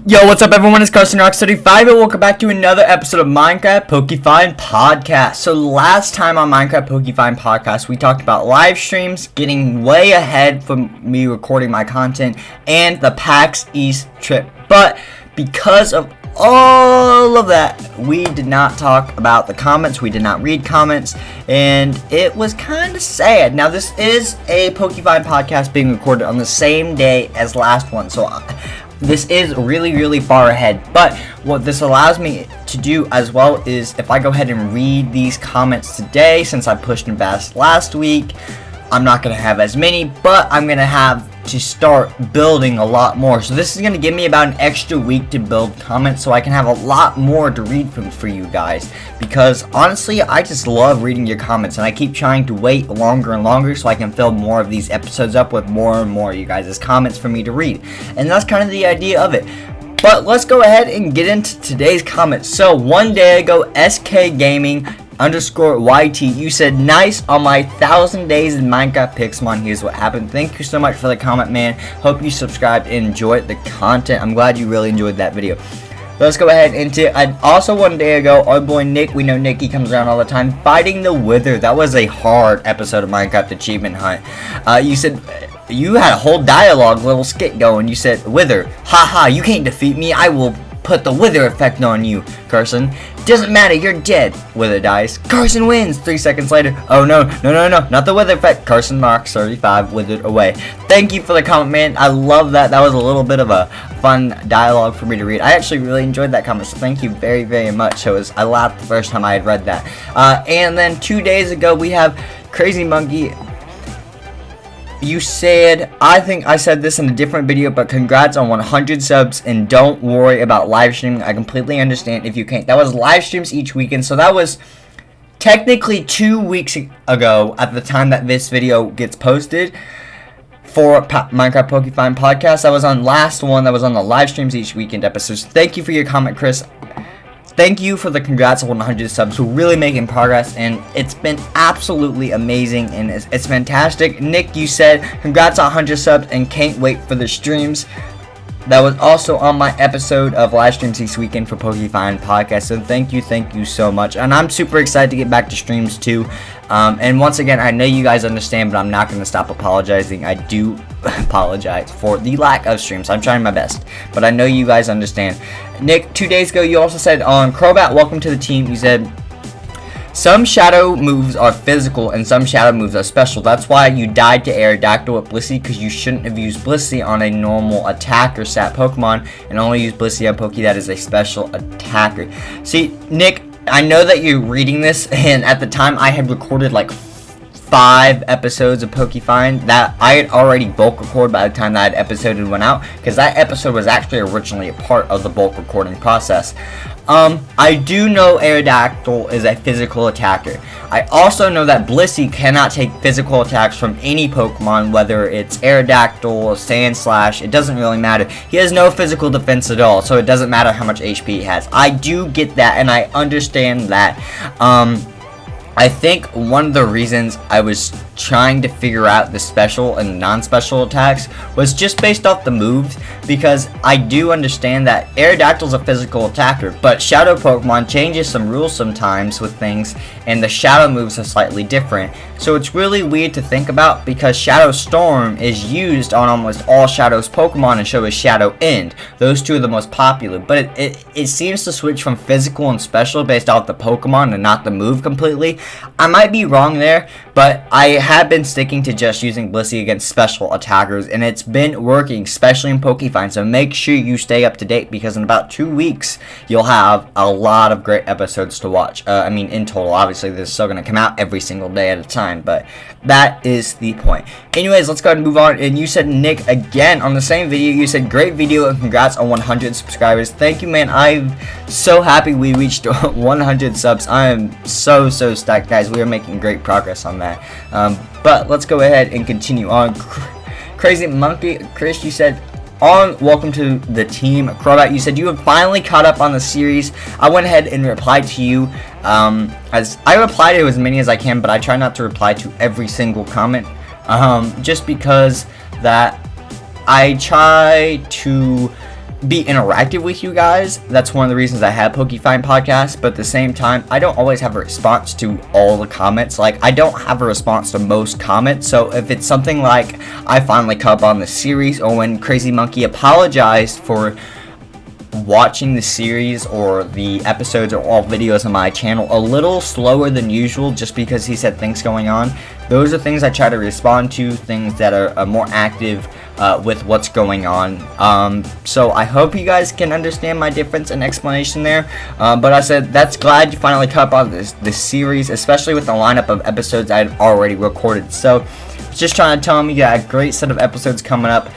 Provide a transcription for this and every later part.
Yo, what's up everyone, it's CarsonRox35 and welcome back to another episode of Minecraft PokeFind Podcast. So last time on Minecraft PokeFind Podcast, we talked about live streams, getting way ahead from me recording my content, and the Pax East trip. But because of all of that, we did not talk about the comments, we did not read comments, and it was kind of sad. Now this is a PokeFind Podcast being recorded on the same day as last one, so this is really far ahead, but what this allows me to do as well is if I go ahead and read these comments today, since I pushed them fast last week, I'm not going to have as many, but I'm going to have to start building a lot more. So this is going to give me about an extra week to build comments so I can have a lot more to read for you guys, because honestly I just love reading your comments and I keep trying to wait longer and longer so I can fill more of these episodes up with more and more of you guys' comments for me to read, and that's kind of the idea of it. But let's go ahead and get into today's comments. So one day ago, SK Gaming _YT, you said nice on my 1,000 days in Minecraft Pixelmon. Here's what happened. Thank you so much for the comment, man. Hope you subscribed and enjoyed the content. I'm glad you really enjoyed that video. Let's go ahead into it. Also one day ago, our boy Nick, we know Nick, he comes around all the time, fighting the Wither. That was a hard episode of Minecraft Achievement Hunt. You said you had a whole dialogue little skit going. You said, Wither, haha, you can't defeat me. I will put the Wither effect on you, Carson. Doesn't matter, you're dead. Wither dies. Carson wins. 3 seconds later. Oh no, not the Wither effect. Carson marks 35, withered away. Thank you for the comment, man. I love that. That was a little bit of a fun dialogue for me to read. I actually really enjoyed that comment, so thank you very much. I laughed the first time I had read that. And then 2 days ago, we have Crazy Monkey. You said, I think I said this in a different video, but congrats on 100 subs and don't worry about live streaming. I completely understand if you can't. That was live streams each weekend, so that was technically 2 weeks ago at the time that this video gets posted for Minecraft PokeFind Podcast. That was on last one, that was on the live streams each weekend episodes. Thank you for your comment, Chris. Thank you for the congrats on 100 subs. We're really making progress, and it's been absolutely amazing, and it's fantastic. Nick, you said congrats on 100 subs and can't wait for the streams. That was also on my episode of live streams this weekend for PokeFind Podcast, so thank you so much. And I'm super excited to get back to streams too. And once again, I know you guys understand, but I'm not going to stop apologizing. I do apologize for the lack of streams. I'm trying my best, but I know you guys understand. Nick, 2 days ago, you also said on Crobat, welcome to the team. You said some shadow moves are physical and some shadow moves are special. That's why you died to Aerodactyl with Blissey, because you shouldn't have used Blissey on a normal attacker stat Pokemon and only use Blissey on Poke that is a special attacker. See, Nick, I know that you're reading this, and at the time I had recorded like 5 episodes of PokeFind that I had already bulk recorded by the time that episode went out, because that episode was actually originally a part of the bulk recording process. I do know Aerodactyl is a physical attacker. I also know that Blissey cannot take physical attacks from any Pokemon, whether it's Aerodactyl, Sandslash, it doesn't really matter. He has no physical defense at all, so it doesn't matter how much HP he has. I do get that, and I understand that. I think one of the reasons I was trying to figure out the special and non-special attacks was just based off the moves, because I do understand that Aerodactyl's a physical attacker, but Shadow Pokemon changes some rules sometimes with things, and the Shadow moves are slightly different. So it's really weird to think about, because Shadow Storm is used on almost all Shadow's Pokemon, and so is Shadow End. Those two are the most popular, but it seems to switch from physical and special based off the Pokemon and not the move completely. I might be wrong there, but I have been sticking to just using Blissey against special attackers, and it's been working, especially in PokeFind, so make sure you stay up to date, because in about 2 weeks, you'll have a lot of great episodes to watch. I mean, in total, obviously, they're still going to come out every single day at a time, but that is the point. Anyways, let's go ahead and move on, and you said, Nick, again, on the same video, you said, great video, and congrats on 100 subscribers. Thank you, man. I'm so happy we reached 100 subs. I am so stacked, guys. We are making great progress on that. But let's go ahead and continue on. Crazy Monkey, Chris, you said, welcome to the team. Crobat, you said you have finally caught up on the series. I went ahead and replied to you. As I reply to as many as I can, but I try not to reply to every single comment. Just because that I try to be interactive with you guys. That's one of the reasons I have PokeFind Podcasts, but at the same time, I don't always have a response to all the comments. Like, I don't have a response to most comments, so if it's something like I finally caught up on the series, or when Crazy Monkey apologized for watching the series or the episodes or all videos on my channel a little slower than usual just because he said things going on, those are things I try to respond to, things that are more active with what's going on. So I hope you guys can understand my difference and explanation there, but I said that's glad you finally caught up on this series, especially with the lineup of episodes I had already recorded. So just trying to tell them you got a great set of episodes coming up.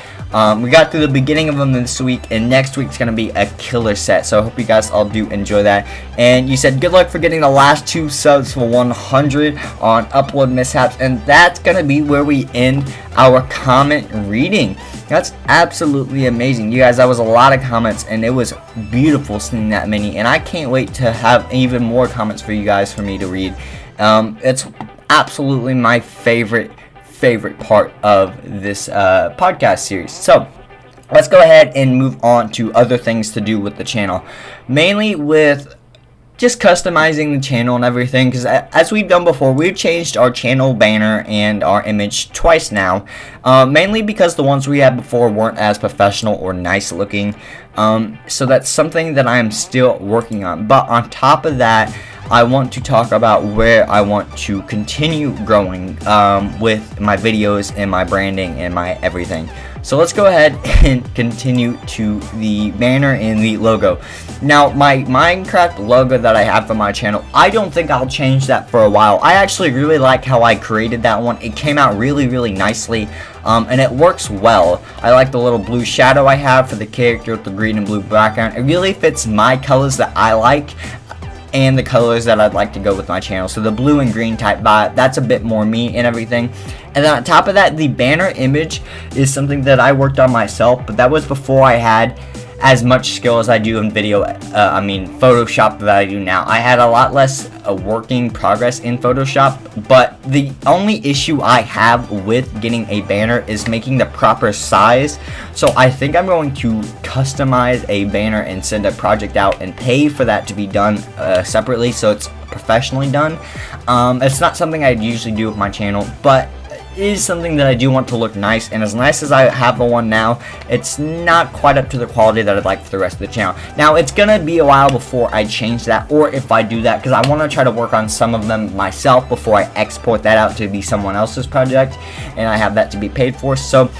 We got through the beginning of them this week, and next week's going to be a killer set, so I hope you guys all do enjoy that. And you said good luck for getting the last 2 subs for 100 on upload mishaps, and that's going to be where we end our comment reading. That's absolutely amazing. You guys, that was a lot of comments, and it was beautiful seeing that many, and I can't wait to have even more comments for you guys for me to read. It's absolutely my favorite part of this podcast series. So let's go ahead and move on to other things to do with the channel, mainly with just customizing the channel and everything, because as we've done before, we've changed our channel banner and our image twice now, mainly because the ones we had before weren't as professional or nice looking. So that's something that I am still working on, but on top of that, I want to talk about where I want to continue growing with my videos and my branding and my everything. So let's go ahead and continue to the banner and the logo. Now, my Minecraft logo that I have for my channel, I don't think I'll change that for a while. I actually really like how I created that one. It came out really nicely, and it works well. I like the little blue shadow I have for the character with the green and blue background. It really fits my colors that I like, and the colors that I'd like to go with my channel. So the blue and green type vibe, that's a bit more me and everything. And then on top of that, the banner image is something that I worked on myself, but that was before I had as much skill as I do in Photoshop that I do now. I had a lot less working progress in Photoshop, but the only issue I have with getting a banner is making the proper size. So I think I'm going to customize a banner and send a project out and pay for that to be done separately, so it's professionally done. It's not something I'd usually do with my channel, but is something that I do want to look nice, and as nice as I have the one now, it's not quite up to the quality that I'd like for the rest of the channel. Now, it's gonna be a while before I change that, or if I do that, because I want to try to work on some of them myself before I export that out to be someone else's project, and I have that to be paid for. So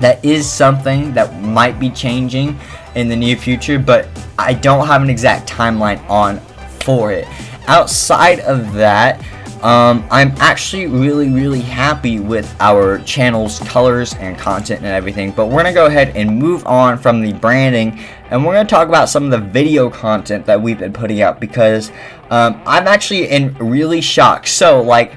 that is something that might be changing in the near future, but I don't have an exact timeline on for it. Outside of that, I'm actually really happy with our channel's colors and content and everything, but we're gonna go ahead and move on from the branding, and we're gonna talk about some of the video content that we've been putting out, because I'm actually in really shock. So, like,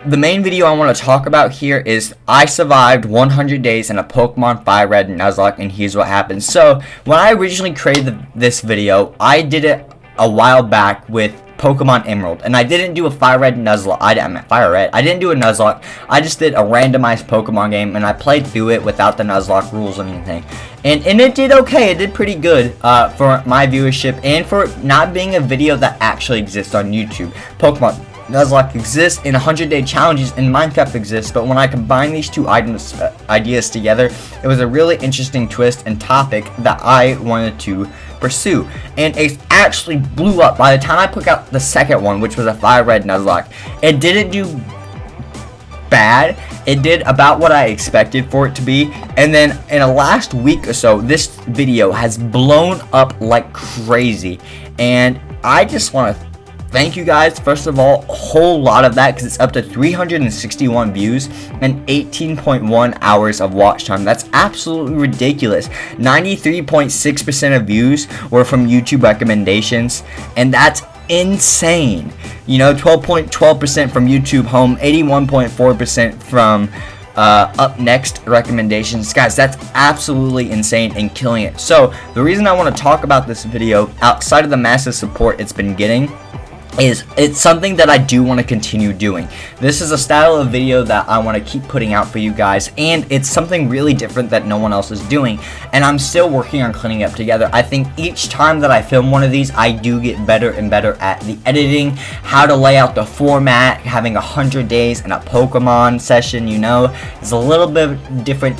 the main video I want to talk about here is I survived 100 days in a Pokemon Fire Red Nuzlocke, and here's what happened. So when I originally created this video, I did it a while back with Pokemon Emerald, and I didn't do a Fire Red Nuzlocke. I meant Fire Red. I didn't do a Nuzlocke. I just did a randomized Pokemon game, and I played through it without the Nuzlocke rules or anything. And it did okay. It did pretty good for my viewership and for not being a video that actually exists on YouTube. Pokemon Nuzlocke exists, and 100-day challenges in Minecraft exists, but when I combine these two ideas together, it was a really interesting twist and topic that I wanted to pursue, and it actually blew up. By the time I put out the second one, which was a Fire Red Nuzlocke, it didn't do bad. It did about what I expected for it to be, and then in the last week or so, this video has blown up like crazy, and I just want to thank you guys, first of all, a whole lot of that, because it's up to 361 views and 18.1 hours of watch time. That's absolutely ridiculous. 93.6% of views were from YouTube recommendations, and that's insane. You know, 12% from YouTube Home, 81.4% from up next recommendations. Guys, that's absolutely insane and killing it. So the reason I want to talk about this video, outside of the massive support it's been getting, it's something that I do want to continue doing. This is a style of video that I want to keep putting out for you guys, and it's something really different that no one else is doing, and I'm still working on cleaning up together. I think each time that I film one of these, I do get better and better at the editing, how to lay out the format. Having 100 days in a Pokemon session, you know, is a little bit different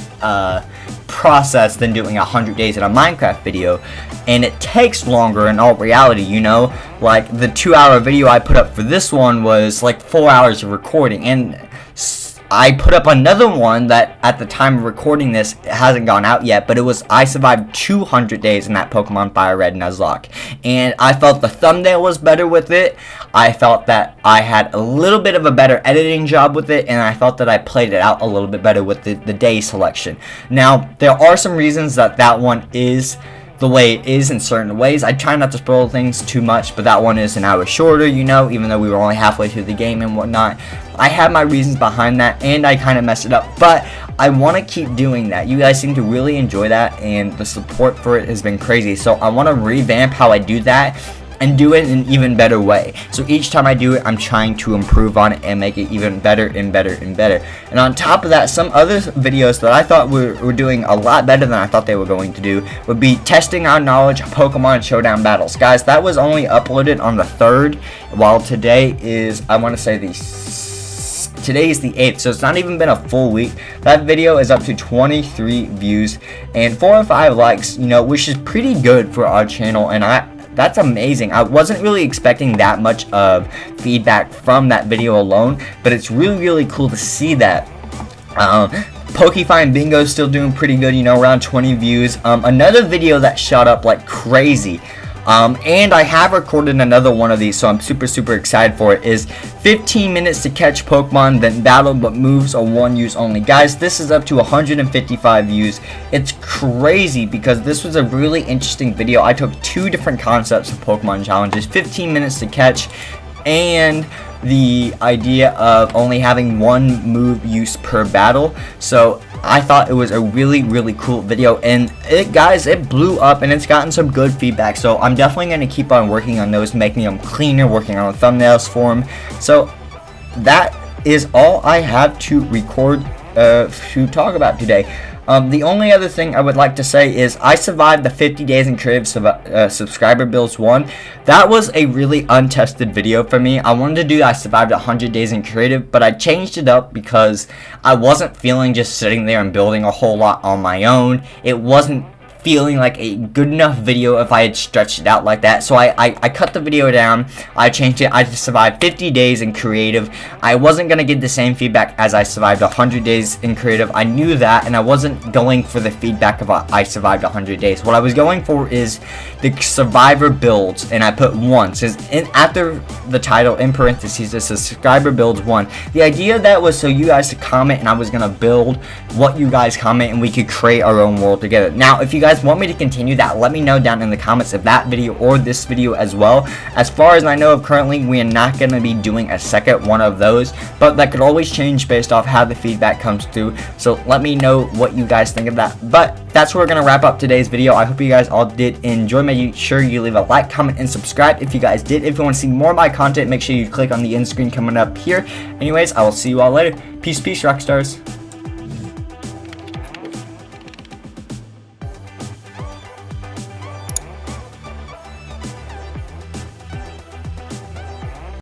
process than doing 100 days in a Minecraft video, and it takes longer in all reality, you know. Like the 2-hour video I put up for this one was like 4 hours of recording, and I put up another one that at the time of recording this, it hasn't gone out yet, but it was I survived 200 days in that Pokemon Fire Red Nuzlocke, and I felt the thumbnail was better with it. I felt that I had a little bit of a better editing job with it, and I felt that I played it out a little bit better with the day selection. Now, there are some reasons that one is the way it is in certain ways. I try not to spoil things too much, but that one is an hour shorter, you know, even though we were only halfway through the game and whatnot. I have my reasons behind that, and I kind of messed it up, but I want to keep doing that. You guys seem to really enjoy that, and the support for it has been crazy, so I want to revamp how I do that and do it in an even better way. So each time I do it, I'm trying to improve on it and make it even better and better and better. And on top of that, some other videos that I thought were doing a lot better than I thought they were going to do would be testing our knowledge of Pokemon Showdown battles. Guys, that was only uploaded on the 3rd, while today is, I want to say today is the 8th, so it's not even been a full week. That video is up to 23 views and 4 or 5 likes, you know, which is pretty good for our channel, and that's amazing. I wasn't really expecting that much of feedback from that video alone, but it's really cool to see that. PokeFind Bingo is still doing pretty good, you know, around 20 views. Another video that shot up like crazy, and I have recorded another one of these, so I'm super excited for it, is 15 minutes to catch Pokemon, then battle, but moves are one use only. Guys, this is up to 155 views. It's crazy because this was a really interesting video. I took 2 different concepts of Pokemon challenges, 15 minutes to catch, and the idea of only having 1 move use per battle. So I thought it was a really cool video, and it blew up, and it's gotten some good feedback. So I'm definitely going to keep on working on those, making them cleaner, working on the thumbnails for them. So that is all I have to record to talk about today. The only other thing I would like to say is I survived the 50 days in creative subscriber builds 1. That was a really untested video for me. I wanted to do I survived 100 days in creative, but I changed it up because I wasn't feeling just sitting there and building a whole lot on my own. It wasn't feeling like a good enough video if I had stretched it out like that. So I cut the video down. I changed it. I survived 50 days in creative. I wasn't going to get the same feedback as I survived 100 days in creative. I knew that, and I wasn't going for the feedback of I survived 100 days. What I was going for is the survivor builds, and I put 1. So after the title, in parentheses, the subscriber builds 1. The idea of that was so you guys to comment, and I was going to build what you guys comment, and we could create our own world together. Now, if you guys want me to continue that, let me know down in the comments of that video or this video as well. As far as I know of currently, we are not going to be doing a second one of those, but that could always change based off how the feedback comes through. So let me know what you guys think of that. But that's where we're going to wrap up today's video. I hope you guys all did enjoy. Make sure you leave a like, comment, and subscribe if you guys did. If you want to see more of my content, make sure you click on the end screen coming up here. Anyways, I will see you all later. Peace, rock stars.